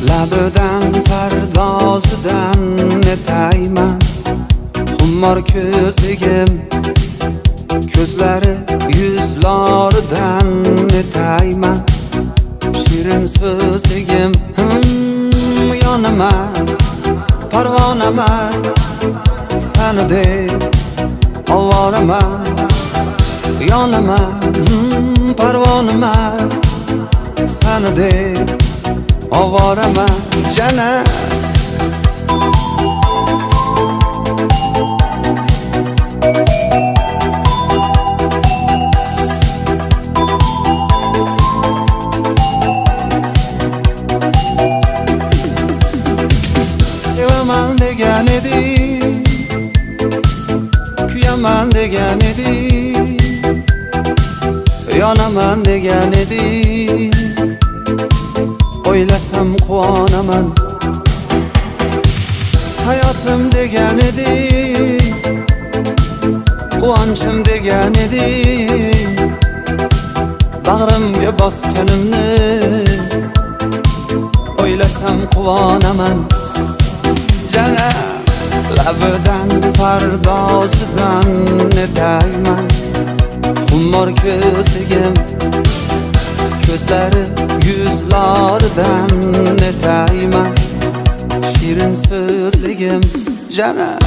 labidan pardozidan netayman. Xummor ko'zligim ko'zlari yuzlaridan netayman. Shirin so'zligim yonaman, parvonaman, seni deb ovoraman. Yonaman, parvonaman, seni deb ovoraman canım. Sevaman degan eding, kuyaman degan eding, yonaman degan eding. O'ylasam quvonaman, hayotim degan eding, quvonchim degan eding. Bag'rimga bosganimni o'ylasam quvonaman canım. Labidan pardozidan netayman. Xummor ko'zligim ko'zlari yuzlaridan netayman. Shirin so'zligim canım.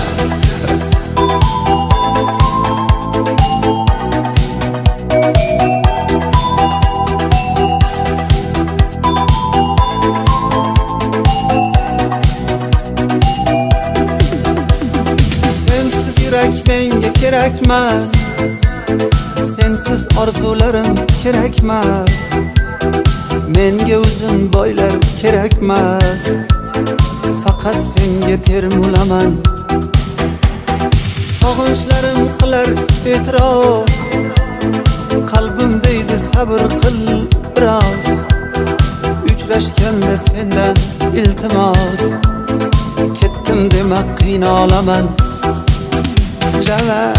Sensiz yurak menga kerakmas, sensiz orzularim kerakmas. Menga uzun boylar kerakmas, faqat senga termulaman. Sog'inchlarim qilar e'tiroz, qalbim deydi sabr qil biroz. Uchrashganda sendan iltimos, ketdim demak qiynalaman canım.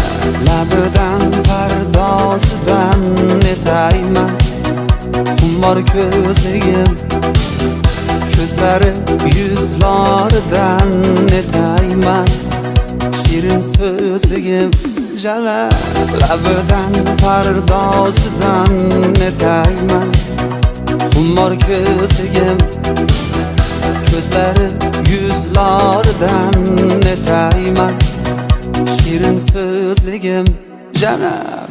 Labidan pardozidan netayman. Xummor ko'zligim ko'zlari yuzlaridan netayman. Shirin so'zligim canım. Labidan pardozidan netayman. Xummor ko'zligim ko'zlari yuzlaridan netayman. Shirin so'zligim canım.